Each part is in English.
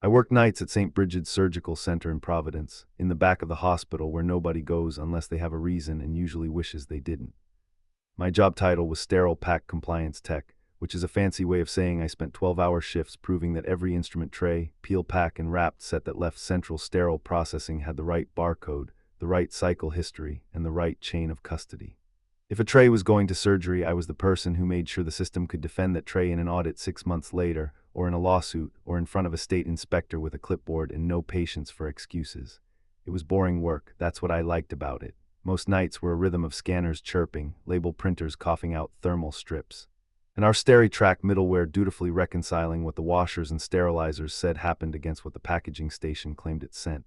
I worked nights at St. Brigid's Surgical Center in Providence, in the back of the hospital where nobody goes unless they have a reason and usually wishes they didn't. My job title was Sterile Pack Compliance Tech, which is a fancy way of saying I spent 12-hour shifts proving that every instrument tray, peel pack, and wrapped set that left central sterile processing had the right barcode, the right cycle history, and the right chain of custody. If a tray was going to surgery, I was the person who made sure the system could defend that tray in an audit 6 months later, or in a lawsuit, or in front of a state inspector with a clipboard and no patience for excuses. It was boring work, that's what I liked about it. Most nights were a rhythm of scanners chirping, label printers coughing out thermal strips, and our SteriTrack middleware dutifully reconciling what the washers and sterilizers said happened against what the packaging station claimed it sent.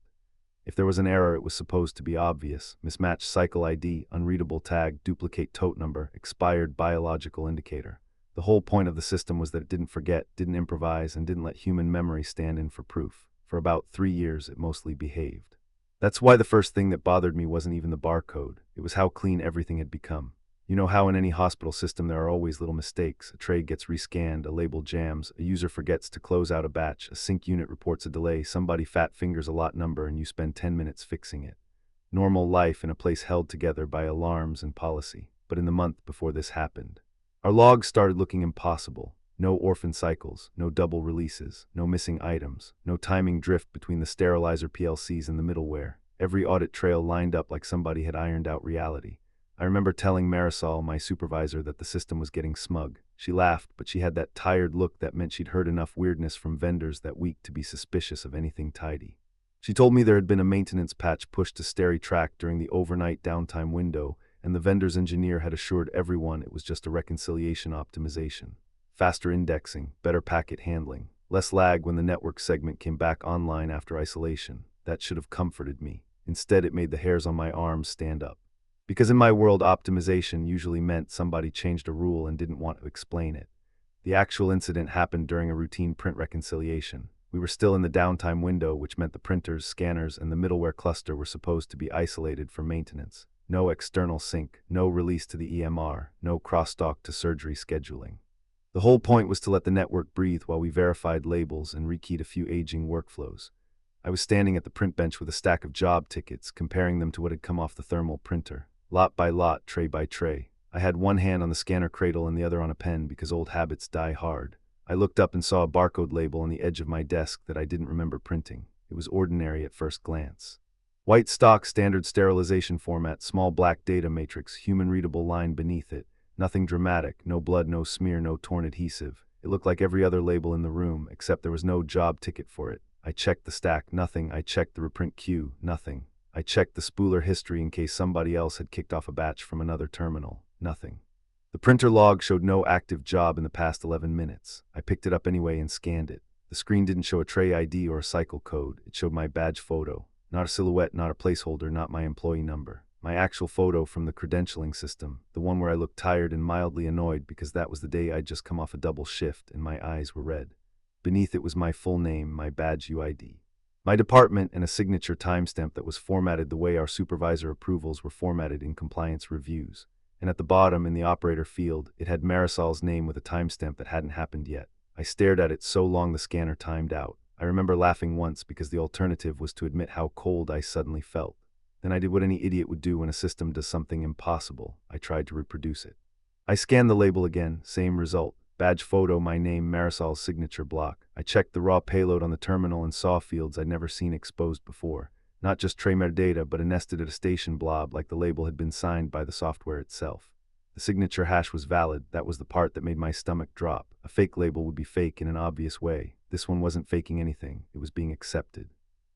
If there was an error, it was supposed to be obvious: mismatched cycle ID, unreadable tag, duplicate tote number, expired biological indicator. The whole point of the system was that it didn't forget, didn't improvise, and didn't let human memory stand in for proof. For about 3 years, it mostly behaved. That's why the first thing that bothered me wasn't even the barcode. It was how clean everything had become. You know how in any hospital system there are always little mistakes. A tray gets rescanned, a label jams, a user forgets to close out a batch, a sync unit reports a delay, somebody fat fingers a lot number, and you spend 10 minutes fixing it. Normal life in a place held together by alarms and policy. But in the month before this happened, our logs started looking impossible. No orphan cycles, no double releases, no missing items, no timing drift between the sterilizer PLCs and the middleware. Every audit trail lined up like somebody had ironed out reality. I remember telling Marisol, my supervisor, that the system was getting smug. She laughed, but she had that tired look that meant she'd heard enough weirdness from vendors that week to be suspicious of anything tidy. She told me there had been a maintenance patch pushed to SteriTrack during the overnight downtime window, and the vendor's engineer had assured everyone it was just a reconciliation optimization. Faster indexing, better packet handling, less lag when the network segment came back online after isolation. That should have comforted me. Instead, it made the hairs on my arms stand up. Because in my world, optimization usually meant somebody changed a rule and didn't want to explain it. The actual incident happened during a routine print reconciliation. We were still in the downtime window, which meant the printers, scanners, and the middleware cluster were supposed to be isolated for maintenance. No external sync, no release to the EMR, no crosstalk to surgery scheduling. The whole point was to let the network breathe while we verified labels and rekeyed a few aging workflows. I was standing at the print bench with a stack of job tickets, comparing them to what had come off the thermal printer. Lot by lot, tray by tray. I had one hand on the scanner cradle and the other on a pen because old habits die hard. I looked up and saw a barcode label on the edge of my desk that I didn't remember printing. It was ordinary at first glance. White stock, standard sterilization format, small black data matrix, human-readable line beneath it. Nothing dramatic, no blood, no smear, no torn adhesive. It looked like every other label in the room, except there was no job ticket for it. I checked the stack, nothing. I checked the reprint queue, nothing. I checked the spooler history in case somebody else had kicked off a batch from another terminal, nothing. The printer log showed no active job in the past 11 minutes. I picked it up anyway and scanned it. The screen didn't show a tray ID or a cycle code. It showed my badge photo. Not a silhouette, not a placeholder, not my employee number. My actual photo from the credentialing system, the one where I looked tired and mildly annoyed because that was the day I'd just come off a double shift and my eyes were red. Beneath it was my full name, my badge UID, my department, and a signature timestamp that was formatted the way our supervisor approvals were formatted in compliance reviews. And at the bottom, in the operator field, it had Marisol's name with a timestamp that hadn't happened yet. I stared at it so long the scanner timed out. I remember laughing once because the alternative was to admit how cold I suddenly felt. Then I did what any idiot would do when a system does something impossible. I tried to reproduce it. I scanned the label again, same result. Badge photo, my name, Marisol's signature block. I checked the raw payload on the terminal and saw fields I'd never seen exposed before. Not just tray metadata, but a nested attestation blob like the label had been signed by the software itself. The signature hash was valid. That was the part that made my stomach drop. A fake label would be fake in an obvious way. This one wasn't faking anything. It was being accepted.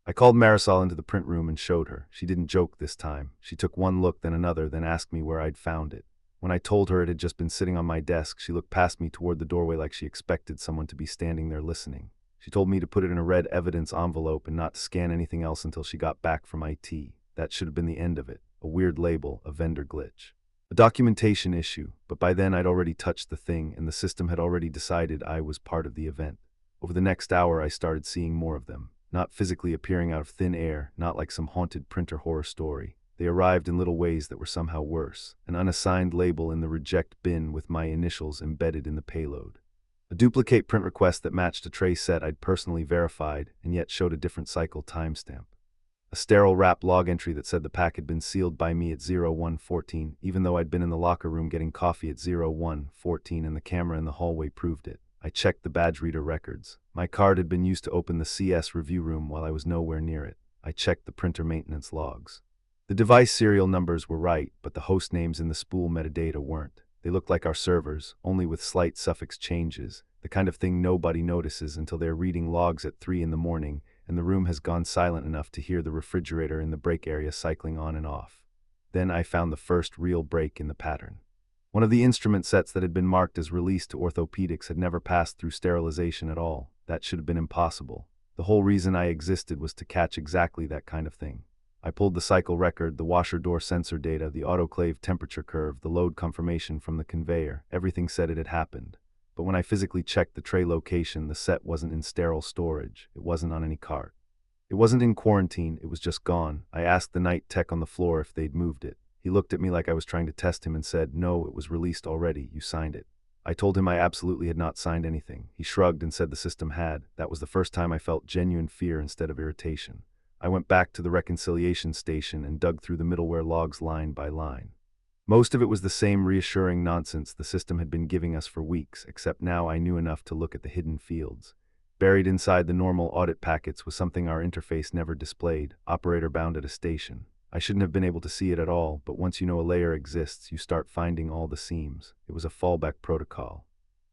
I called Marisol into the print room and showed her. She didn't joke this time. She took one look, then another, then asked me where I'd found it. When I told her it had just been sitting on my desk, she looked past me toward the doorway like she expected someone to be standing there listening. She told me to put it in a red evidence envelope and not to scan anything else until she got back from IT. That should have been the end of it. A weird label, a vendor glitch. A documentation issue, but by then I'd already touched the thing and the system had already decided I was part of the event. Over the next hour I started seeing more of them. Not physically appearing out of thin air, not like some haunted printer horror story. They arrived in little ways that were somehow worse. An unassigned label in the reject bin with my initials embedded in the payload. A duplicate print request that matched a tray set I'd personally verified and yet showed a different cycle timestamp. A sterile wrap log entry that said the pack had been sealed by me at 01:14, even though I'd been in the locker room getting coffee at 01:14 and the camera in the hallway proved it. I checked the badge reader records. My card had been used to open the CS review room while I was nowhere near it. I checked the printer maintenance logs. The device serial numbers were right, but the host names in the spool metadata weren't. They looked like our servers, only with slight suffix changes, the kind of thing nobody notices until they're reading logs at 3 in the morning and the room has gone silent enough to hear the refrigerator in the break area cycling on and off. Then I found the first real break in the pattern. One of the instrument sets that had been marked as released to orthopedics had never passed through sterilization at all. That should have been impossible. The whole reason I existed was to catch exactly that kind of thing. I pulled the cycle record, the washer door sensor data, the autoclave temperature curve, the load confirmation from the conveyor. Everything said it had happened. But when I physically checked the tray location, the set wasn't in sterile storage. It wasn't on any cart. It wasn't in quarantine, it was just gone. I asked the night tech on the floor if they'd moved it. He looked at me like I was trying to test him and said, "No, it was released already, you signed it." I told him I absolutely had not signed anything. He shrugged and said the system had. That was the first time I felt genuine fear instead of irritation. I went back to the reconciliation station and dug through the middleware logs line by line. Most of it was the same reassuring nonsense the system had been giving us for weeks, except now I knew enough to look at the hidden fields. Buried inside the normal audit packets was something our interface never displayed, operator bound at a station. I shouldn't have been able to see it at all, but once you know a layer exists, you start finding all the seams. It was a fallback protocol.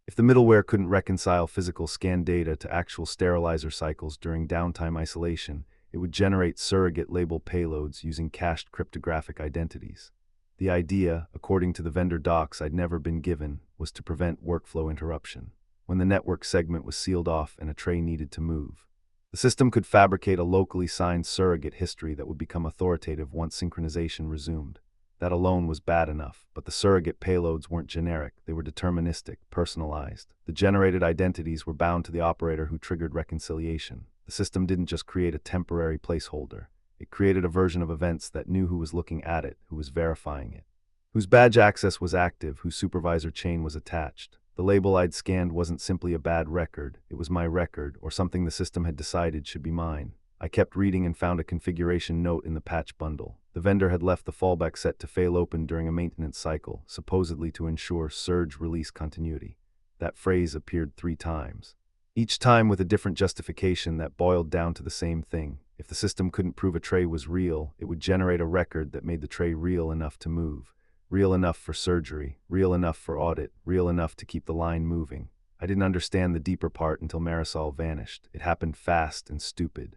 If the middleware couldn't reconcile physical scan data to actual sterilizer cycles during downtime isolation, it would generate surrogate label payloads using cached cryptographic identities. The idea, according to the vendor docs I'd never been given, was to prevent workflow interruption. When the network segment was sealed off and a tray needed to move, the system could fabricate a locally signed surrogate history that would become authoritative once synchronization resumed. That alone was bad enough, but the surrogate payloads weren't generic, they were deterministic, personalized. The generated identities were bound to the operator who triggered reconciliation. The system didn't just create a temporary placeholder. It created a version of events that knew who was looking at it, who was verifying it, whose badge access was active, whose supervisor chain was attached. The label I'd scanned wasn't simply a bad record, it was my record, or something the system had decided should be mine. I kept reading and found a configuration note in the patch bundle. The vendor had left the fallback set to fail open during a maintenance cycle, supposedly to ensure surge release continuity. That phrase appeared 3 times. Each time with a different justification that boiled down to the same thing. If the system couldn't prove a tray was real, it would generate a record that made the tray real enough to move. Real enough for surgery, real enough for audit, real enough to keep the line moving. I didn't understand the deeper part until Marisol vanished. It happened fast and stupid.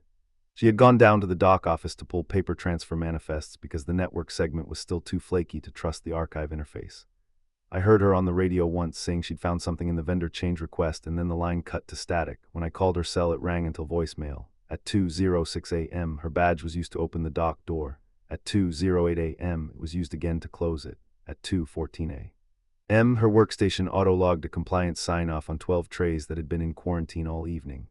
She had gone down to the doc office to pull paper transfer manifests because the network segment was still too flaky to trust the archive interface. I heard her on the radio once saying she'd found something in the vendor change request and then the line cut to static. When I called her cell, it rang until voicemail. At 2:06 a.m., her badge was used to open the dock door. At 2:08 a.m., it was used again to close it. At 2:14 a.m., her workstation auto-logged a compliance sign-off on 12 trays that had been in quarantine all evening.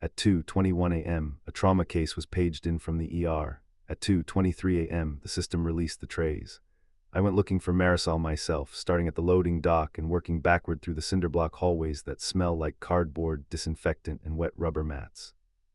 At 2:21 a.m., a trauma case was paged in from the ER. At 2:23 a.m., the system released the trays. I went looking for Marisol myself, starting at the loading dock and working backward through the cinderblock hallways that smell like cardboard, disinfectant, and wet rubber mats.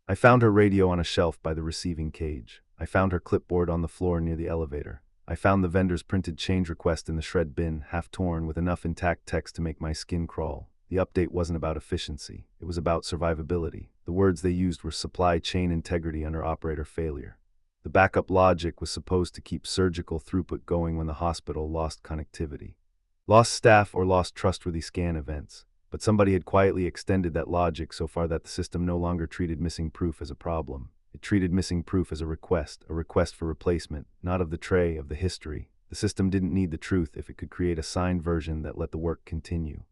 I found her radio on a shelf by the receiving cage. I found her clipboard on the floor near the elevator. I found the vendor's printed change request in the shred bin, half torn, with enough intact text to make my skin crawl. The update wasn't about efficiency. It was about survivability. The words they used were supply chain integrity under operator failure. The backup logic was supposed to keep surgical throughput going when the hospital lost connectivity, lost staff, or lost trustworthy scan events. But somebody had quietly extended that logic so far that the system no longer treated missing proof as a problem. It treated missing proof as a request for replacement, not of the tray, of the history. The system didn't need the truth if it could create a signed version that let the work continue.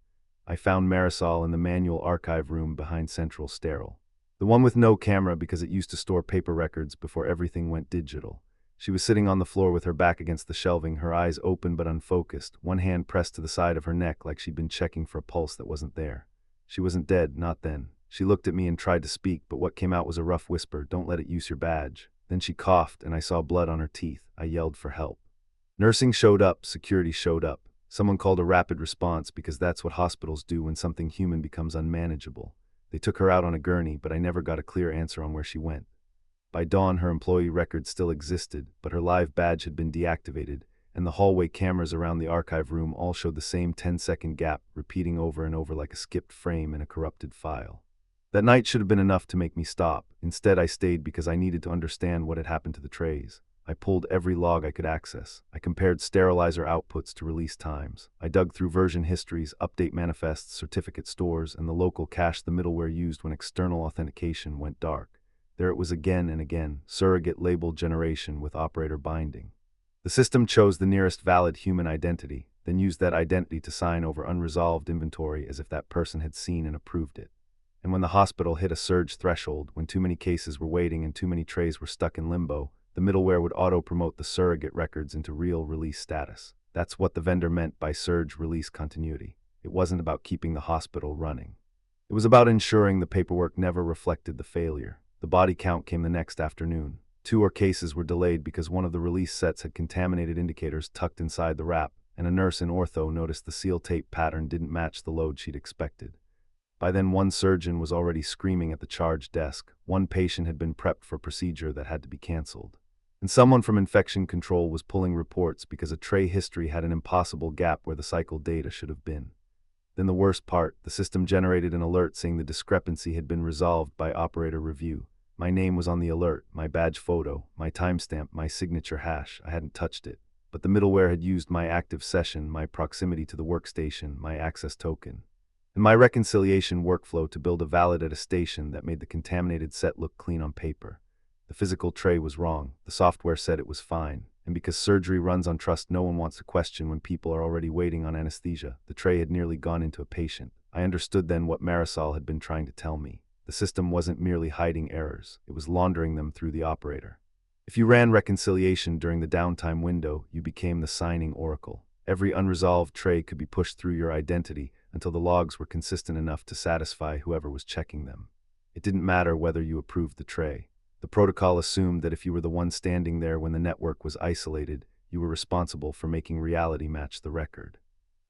I found Marisol in the manual archive room behind Central Sterile. The one with no camera because it used to store paper records before everything went digital. She was sitting on the floor with her back against the shelving, her eyes open but unfocused, one hand pressed to the side of her neck like she'd been checking for a pulse that wasn't there. She wasn't dead, not then. She looked at me and tried to speak, but what came out was a rough whisper, "Don't let it use your badge." Then she coughed and I saw blood on her teeth. I yelled for help. Nursing showed up, security showed up. Someone called a rapid response because that's what hospitals do when something human becomes unmanageable. They took her out on a gurney, but I never got a clear answer on where she went. By dawn, her employee record still existed, but her live badge had been deactivated, and the hallway cameras around the archive room all showed the same 10-second gap, repeating over and over like a skipped frame in a corrupted file. That night should have been enough to make me stop. Instead, I stayed because I needed to understand what had happened to the trays. I pulled every log I could access. I compared sterilizer outputs to release times. I dug through version histories, update manifests, certificate stores, and the local cache, the middleware used when external authentication went dark. There it was again and again, surrogate label generation with operator binding. The system chose the nearest valid human identity, then used that identity to sign over unresolved inventory as if that person had seen and approved it. And when the hospital hit a surge threshold, when too many cases were waiting and too many trays were stuck in limbo, the middleware would auto-promote the surrogate records into real release status. That's what the vendor meant by surge release continuity. It wasn't about keeping the hospital running. It was about ensuring the paperwork never reflected the failure. The body count came the next afternoon. 2 cases were delayed because one of the release sets had contaminated indicators tucked inside the wrap, and a nurse in ortho noticed the seal tape pattern didn't match the load she'd expected. By then, one surgeon was already screaming at the charge desk. One patient had been prepped for a procedure that had to be canceled. And someone from infection control was pulling reports because a tray history had an impossible gap where the cycle data should have been. Then the worst part, the system generated an alert saying the discrepancy had been resolved by operator review. My name was on the alert, my badge photo, my timestamp, my signature hash. I hadn't touched it. But the middleware had used my active session, my proximity to the workstation, my access token, and my reconciliation workflow to build a valid attestation that made the contaminated set look clean on paper. The physical tray was wrong. The software said it was fine. And because surgery runs on trust, no one wants to question when people are already waiting on anesthesia. The tray had nearly gone into a patient. I understood then what Marisol had been trying to tell me. The system wasn't merely hiding errors. It was laundering them through the operator. If you ran reconciliation during the downtime window, you became the signing oracle. Every unresolved tray could be pushed through your identity until the logs were consistent enough to satisfy whoever was checking them. It didn't matter whether you approved the tray. The protocol assumed that if you were the one standing there when the network was isolated, you were responsible for making reality match the record.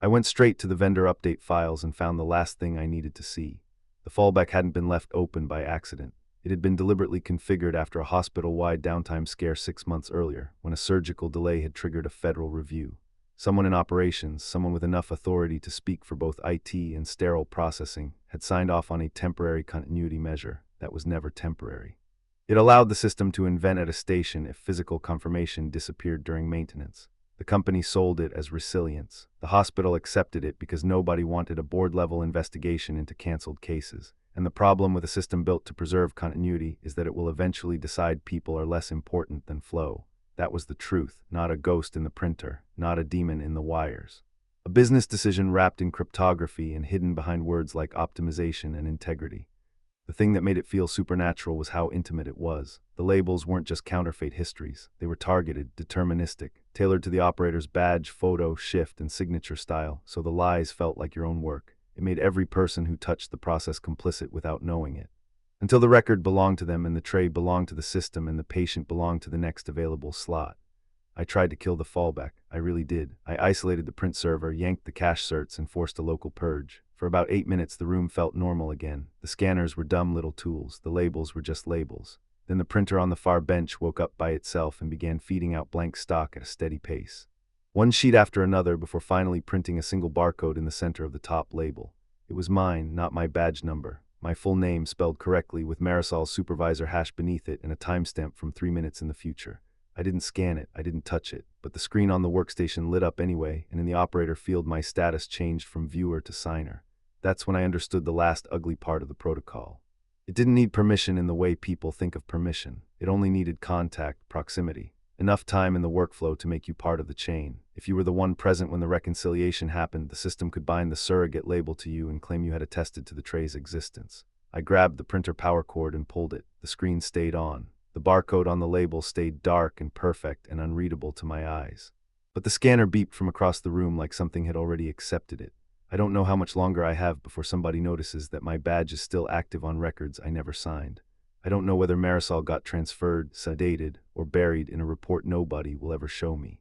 I went straight to the vendor update files and found the last thing I needed to see. The fallback hadn't been left open by accident. It had been deliberately configured after a hospital-wide downtime scare 6 months earlier, when a surgical delay had triggered a federal review. Someone in operations, someone with enough authority to speak for both IT and sterile processing, had signed off on a temporary continuity measure that was never temporary. It allowed the system to invent at a station if physical confirmation disappeared during maintenance. The company sold it as resilience. The hospital accepted it because nobody wanted a board-level investigation into canceled cases. And the problem with a system built to preserve continuity is that it will eventually decide people are less important than flow. That was the truth, not a ghost in the printer, not a demon in the wires. A business decision wrapped in cryptography and hidden behind words like optimization and integrity. The thing that made it feel supernatural was how intimate it was. The labels weren't just counterfeit histories. They were targeted, deterministic, tailored to the operator's badge, photo, shift, and signature style, so the lies felt like your own work. It made every person who touched the process complicit without knowing it. Until the record belonged to them and the tray belonged to the system and the patient belonged to the next available slot. I tried to kill the fallback. I really did. I isolated the print server, yanked the cache certs, and forced a local purge. For about 8 minutes, the room felt normal again. The scanners were dumb little tools. The labels were just labels. Then the printer on the far bench woke up by itself and began feeding out blank stock at a steady pace. One sheet after another before finally printing a single barcode in the center of the top label. It was mine, not my badge number. My full name spelled correctly with Marisol's supervisor hash beneath it and a timestamp from 3 minutes in the future. I didn't scan it, I didn't touch it, but the screen on the workstation lit up anyway, and in the operator field my status changed from viewer to signer. That's when I understood the last ugly part of the protocol. It didn't need permission in the way people think of permission. It only needed contact, proximity. Enough time in the workflow to make you part of the chain. If you were the one present when the reconciliation happened, the system could bind the surrogate label to you and claim you had attested to the tray's existence. I grabbed the printer power cord and pulled it. The screen stayed on. The barcode on the label stayed dark and perfect and unreadable to my eyes. But the scanner beeped from across the room like something had already accepted it. I don't know how much longer I have before somebody notices that my badge is still active on records I never signed. I don't know whether Marisol got transferred, sedated, or buried in a report nobody will ever show me.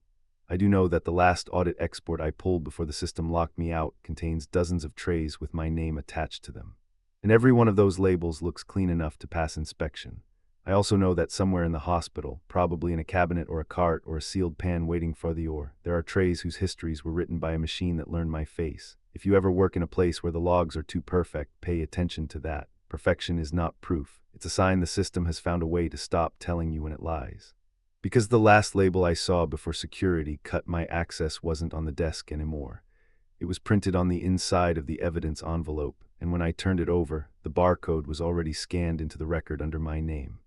I do know that the last audit export I pulled before the system locked me out contains dozens of trays with my name attached to them. And every one of those labels looks clean enough to pass inspection. I also know that somewhere in the hospital, probably in a cabinet or a cart or a sealed pan waiting for the ore, there are trays whose histories were written by a machine that learned my face. If you ever work in a place where the logs are too perfect, pay attention to that. Perfection is not proof. It's a sign the system has found a way to stop telling you when it lies. Because the last label I saw before security cut my access wasn't on the desk anymore. It was printed on the inside of the evidence envelope, and when I turned it over, the barcode was already scanned into the record under my name.